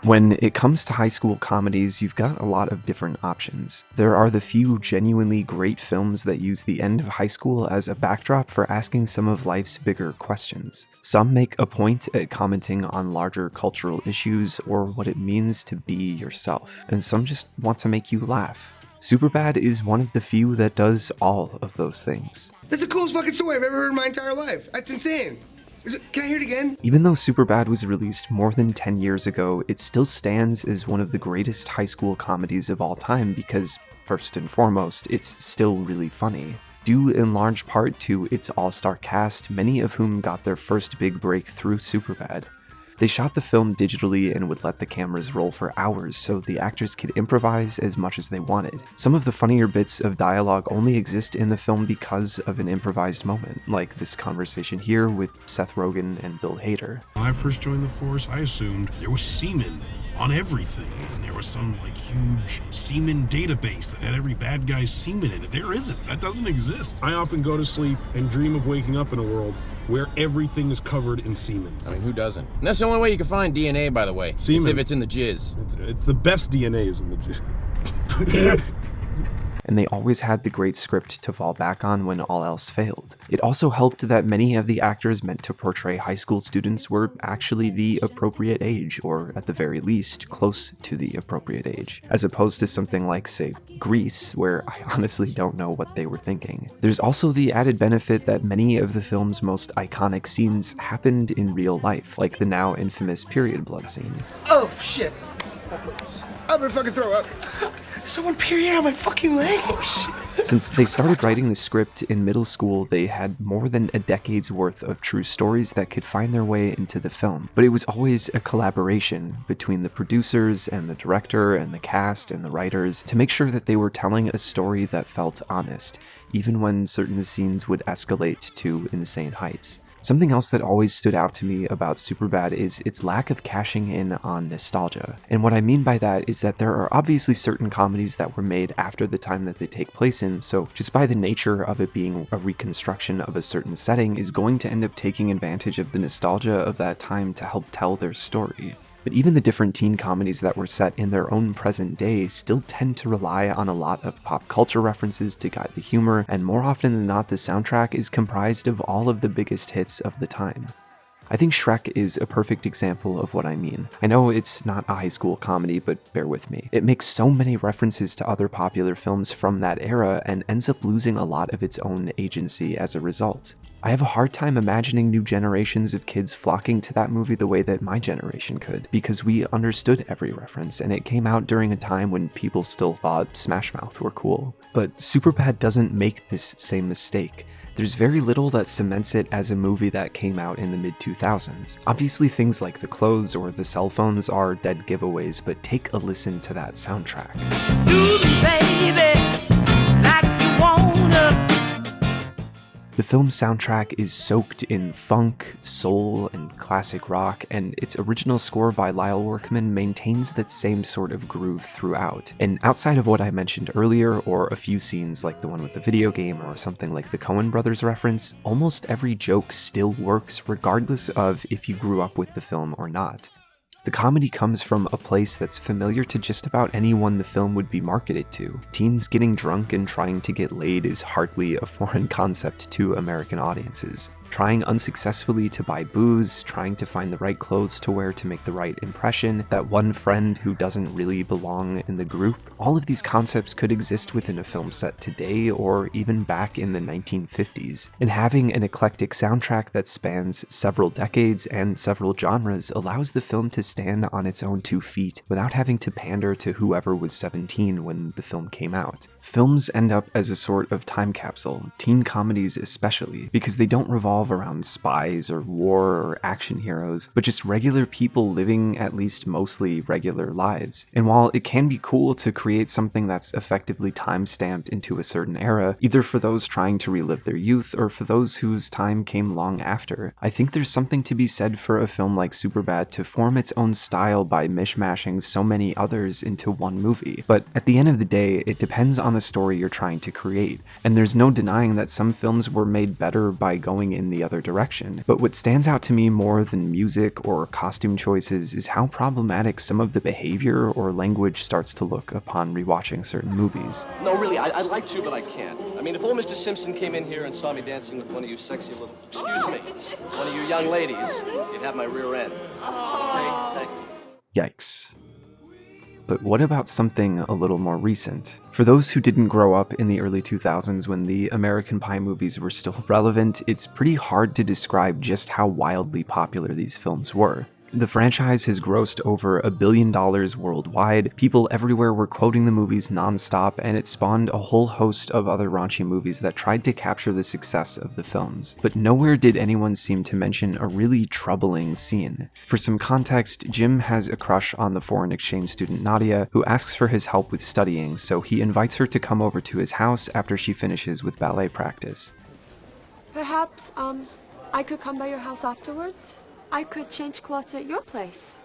When it comes to high school comedies, you've got a lot of different options. There are the few genuinely great films that use the end of high school as a backdrop for asking some of life's bigger questions. Some make a point at commenting on larger cultural issues or what it means to be yourself, and some just want to make you laugh. Superbad is one of the few that does all of those things. That's the coolest fucking story I've ever heard in my entire life. That's insane. Can I hear it again? Even though Superbad was released more than 10 years ago, it still stands as one of the greatest high school comedies of all time because, first and foremost, it's still really funny. Due in large part to its all-star cast, many of whom got their first big break through Superbad. They shot the film digitally and would let the cameras roll for hours so the actors could improvise as much as they wanted. Some of the funnier bits of dialogue only exist in the film because of an improvised moment, like this conversation here with Seth Rogen and Bill Hader. When I first joined the force, I assumed there was semen on everything, and there was some huge semen database that had every bad guy's semen in it. There isn't. That doesn't exist. I often go to sleep and dream of waking up in a world where everything is covered in semen. I mean, who doesn't? And that's the only way you can find DNA, by the way. Semen. Is if it's in the jizz. It's the best DNA is in the jizz. And they always had the great script to fall back on when all else failed. It also helped that many of the actors meant to portray high school students were actually the appropriate age, or at the very least, close to the appropriate age, as opposed to something like, say, Grease, where I honestly don't know what they were thinking. There's also the added benefit that many of the film's most iconic scenes happened in real life, like the now infamous period blood scene. Oh, shit. I'm gonna fucking throw up. Someone period on my fucking leg. Oh, shit. Since they started writing the script in middle school, they had more than a decade's worth of true stories that could find their way into the film. But it was always a collaboration between the producers and the director and the cast and the writers to make sure that they were telling a story that felt honest, even when certain scenes would escalate to insane heights. Something else that always stood out to me about Superbad is its lack of cashing in on nostalgia. And what I mean by that is that there are obviously certain comedies that were made after the time that they take place in, so just by the nature of it being a reconstruction of a certain setting is going to end up taking advantage of the nostalgia of that time to help tell their story. But even the different teen comedies that were set in their own present day still tend to rely on a lot of pop culture references to guide the humor, and more often than not the soundtrack is comprised of all of the biggest hits of the time. I think Shrek is a perfect example of what I mean. I know it's not a high school comedy, but bear with me. It makes so many references to other popular films from that era and ends up losing a lot of its own agency as a result. I have a hard time imagining new generations of kids flocking to that movie the way that my generation could, because we understood every reference, and it came out during a time when people still thought Smash Mouth were cool. But Superbad doesn't make this same mistake. There's very little that cements it as a movie that came out in the mid-2000s. Obviously things like the clothes or the cell phones are dead giveaways, but take a listen to that soundtrack. The film's soundtrack is soaked in funk, soul, and classic rock, and its original score by Lyle Workman maintains that same sort of groove throughout. And outside of what I mentioned earlier, or a few scenes like the one with the video game or something like the Coen Brothers reference, almost every joke still works regardless of if you grew up with the film or not. The comedy comes from a place that's familiar to just about anyone the film would be marketed to. Teens getting drunk and trying to get laid is hardly a foreign concept to American audiences. Trying unsuccessfully to buy booze, trying to find the right clothes to wear to make the right impression, that one friend who doesn't really belong in the group. All of these concepts could exist within a film set today or even back in the 1950s. And having an eclectic soundtrack that spans several decades and several genres allows the film to stand on its own 2 feet without having to pander to whoever was 17 when the film came out. Films end up as a sort of time capsule, teen comedies especially, because they don't revolve around spies or war or action heroes, but just regular people living at least mostly regular lives. And while it can be cool to create something that's effectively time-stamped into a certain era, either for those trying to relive their youth or for those whose time came long after, I think there's something to be said for a film like Superbad to form its own style by mishmashing so many others into one movie. But at the end of the day, it depends on the story you're trying to create, and there's no denying that some films were made better by going in the other direction. But what stands out to me more than music or costume choices is how problematic some of the behavior or language starts to look upon rewatching certain movies. No, really, I'd like to, but I can't. I mean, if old Mr. Simpson came in here and saw me dancing with one of you sexy little, excuse me, one of you young ladies, you'd have my rear end. Okay, thank you. Yikes. But what about something a little more recent? For those who didn't grow up in the early 2000s when the American Pie movies were still relevant, it's pretty hard to describe just how wildly popular these films were. The franchise has grossed over $1 billion worldwide, people everywhere were quoting the movies nonstop, and it spawned a whole host of other raunchy movies that tried to capture the success of the films. But nowhere did anyone seem to mention a really troubling scene. For some context, Jim has a crush on the foreign exchange student Nadia, who asks for his help with studying, so he invites her to come over to his house after she finishes with ballet practice. Perhaps, I could come by your house afterwards? I could change clothes at your place.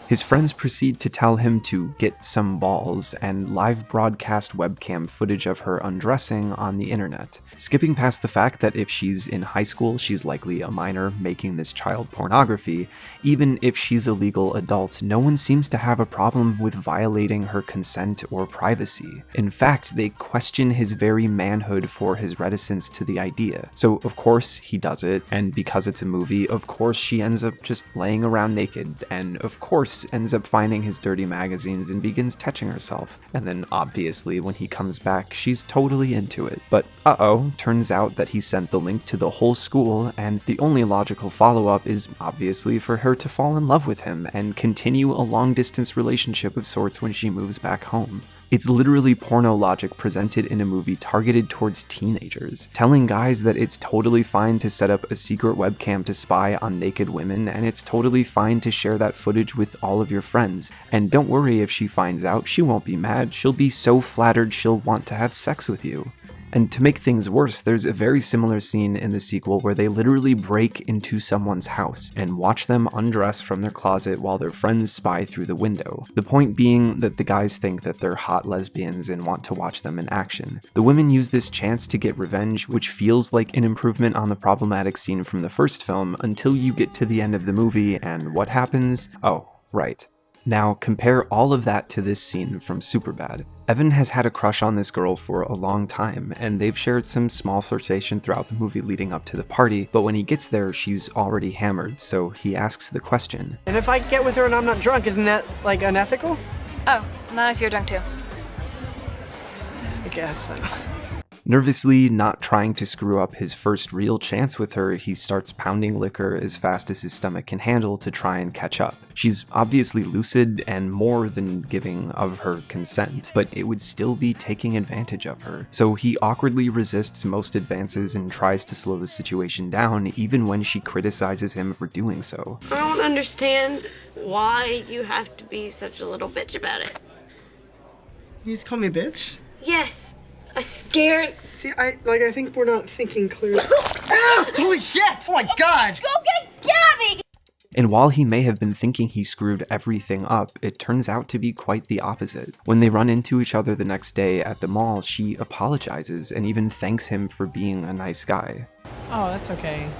His friends proceed to tell him to get some balls and live broadcast webcam footage of her undressing on the internet, skipping past the fact that if she's in high school, she's likely a minor making this child pornography. Even if she's a legal adult, no one seems to have a problem with violating her consent or privacy. In fact, they question his very manhood for his reticence to the idea. So of course he does it, and because it's a movie, of course she ends up just laying around naked, and of course ends up finding his dirty magazines and begins touching herself. And then obviously when he comes back, she's totally into it. But turns out that he sent the link to the whole school, and the only logical follow-up is obviously for her to fall in love with him and continue a long-distance relationship of sorts when she moves back home. It's literally porno logic presented in a movie targeted towards teenagers, telling guys that it's totally fine to set up a secret webcam to spy on naked women, and it's totally fine to share that footage with all of your friends. And don't worry if she finds out, she won't be mad, she'll be so flattered she'll want to have sex with you. And to make things worse, there's a very similar scene in the sequel where they literally break into someone's house and watch them undress from their closet while their friends spy through the window. The point being that the guys think that they're hot lesbians and want to watch them in action. The women use this chance to get revenge, which feels like an improvement on the problematic scene from the first film, until you get to the end of the movie, and what happens? Oh, right. Now, compare all of that to this scene from Superbad. Evan has had a crush on this girl for a long time, and they've shared some small flirtation throughout the movie leading up to the party, but when he gets there, she's already hammered, so he asks the question. And if I get with her and I'm not drunk, isn't that, like, unethical? Oh, not if you're drunk too. I guess. Nervously, not trying to screw up his first real chance with her, he starts pounding liquor as fast as his stomach can handle to try and catch up. She's obviously lucid and more than giving of her consent, but it would still be taking advantage of her. So he awkwardly resists most advances and tries to slow the situation down, even when she criticizes him for doing so. I don't understand why you have to be such a little bitch about it. You just call me bitch? Yes. I'm scared. See, I think we're not thinking clearly. Ah! Holy shit! Oh my god! Go get Gabby! And while he may have been thinking he screwed everything up, it turns out to be quite the opposite. When they run into each other the next day at the mall, she apologizes and even thanks him for being a nice guy. Oh, that's okay.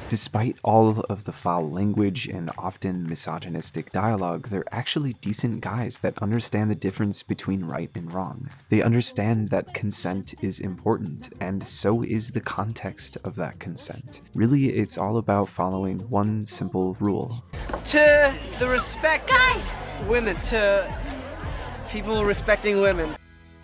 Despite all of the foul language and often misogynistic dialogue, they're actually decent guys that understand the difference between right and wrong. They understand that consent is important, and so is the context of that consent. Really, it's all about following one simple rule. To the respect of women, to people respecting women.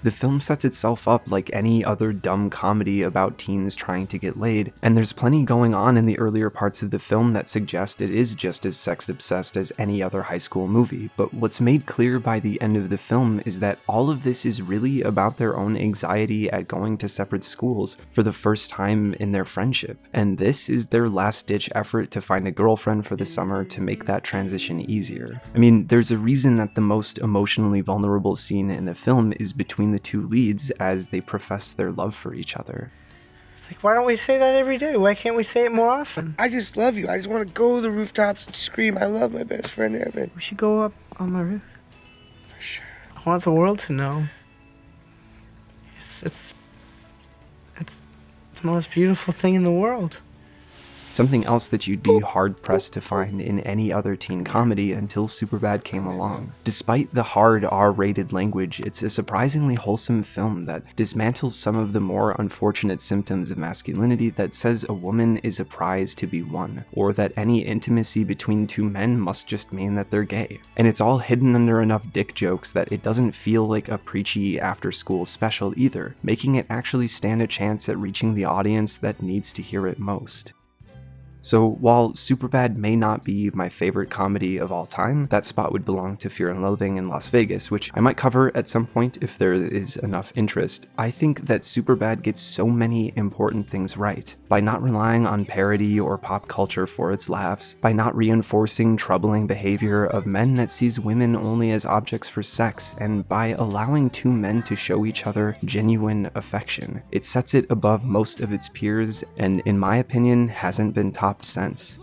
The film sets itself up like any other dumb comedy about teens trying to get laid, and there's plenty going on in the earlier parts of the film that suggest it is just as sex-obsessed as any other high school movie, but what's made clear by the end of the film is that all of this is really about their own anxiety at going to separate schools for the first time in their friendship, and this is their last-ditch effort to find a girlfriend for the summer to make that transition easier. I mean, there's a reason that the most emotionally vulnerable scene in the film is between the two leads as they profess their love for each other. It's like, why don't we say that every day? Why can't we say it more often? I just love you. I just want to go to the rooftops and scream, I love my best friend Evan. We should go up on my roof. For sure. I want the world to know. It's the most beautiful thing in the world. something else that you'd be hard-pressed to find in any other teen comedy until Superbad came along. Despite the hard R-rated language, it's a surprisingly wholesome film that dismantles some of the more unfortunate symptoms of masculinity that says a woman is a prize to be won, or that any intimacy between two men must just mean that they're gay. And it's all hidden under enough dick jokes that it doesn't feel like a preachy after-school special either, making it actually stand a chance at reaching the audience that needs to hear it most. So while Superbad may not be my favorite comedy of all time, that spot would belong to Fear and Loathing in Las Vegas, which I might cover at some point if there is enough interest. I think that Superbad gets so many important things right. By not relying on parody or pop culture for its laughs, by not reinforcing troubling behavior of men that sees women only as objects for sex, and by allowing two men to show each other genuine affection. It sets it above most of its peers, and in my opinion, hasn't been topped since.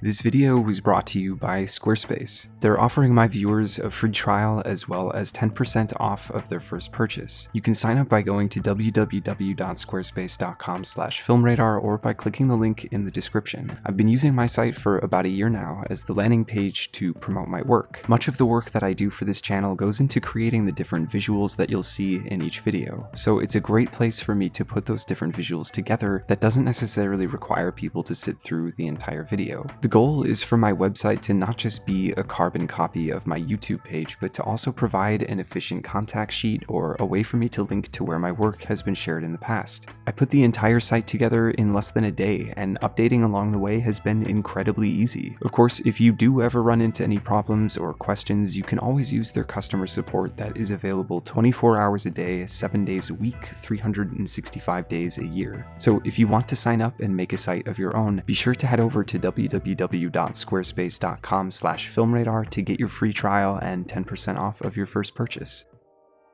This video was brought to you by Squarespace. They're offering my viewers a free trial as well as 10% off of their first purchase. You can sign up by going to www.squarespace.com/filmradar or by clicking the link in the description. I've been using my site for about a year now as the landing page to promote my work. Much of the work that I do for this channel goes into creating the different visuals that you'll see in each video. So it's a great place for me to put those different visuals together that doesn't necessarily require people to sit through the entire video. The goal is for my website to not just be a carbon copy of my YouTube page, but to also provide an efficient contact sheet or a way for me to link to where my work has been shared in the past. I put the entire site together in less than a day, and updating along the way has been incredibly easy. Of course, if you do ever run into any problems or questions, you can always use their customer support that is available 24 hours a day, 7 days a week, 365 days a year. So if you want to sign up and make a site of your own, be sure to head over to www.squarespace.com/filmradar to get your free trial and 10% off of your first purchase.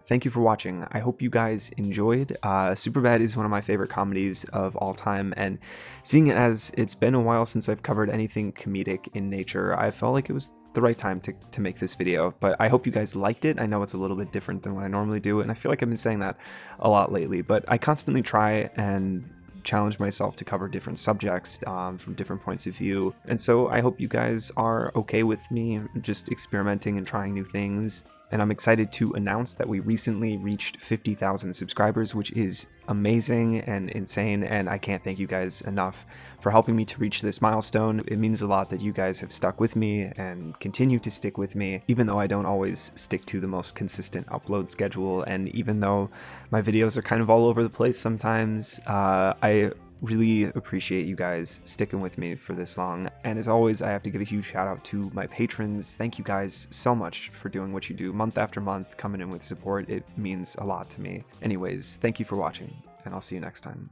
Thank you for watching. I hope you guys enjoyed. Superbad is one of my favorite comedies of all time, and seeing it as it's been a while since I've covered anything comedic in nature, I felt like it was the right time to make this video. But I hope you guys liked it. I know it's a little bit different than what I normally do, and I feel like I've been saying that a lot lately, but I constantly try and challenge myself to cover different subjects from different points of view. And so I hope you guys are okay with me just experimenting and trying new things. And I'm excited to announce that we recently reached 50,000 subscribers, which is amazing and insane, and I can't thank you guys enough for helping me to reach this milestone. It means a lot that you guys have stuck with me and continue to stick with me, even though I don't always stick to the most consistent upload schedule, and even though my videos are kind of all over the place sometimes. I really appreciate you guys sticking with me for this long, and as always, I have to give a huge shout out to my patrons. Thank you guys so much for doing what you do month after month, coming in with support. It means a lot to me. Anyways, thank you for watching, and I'll see you next time.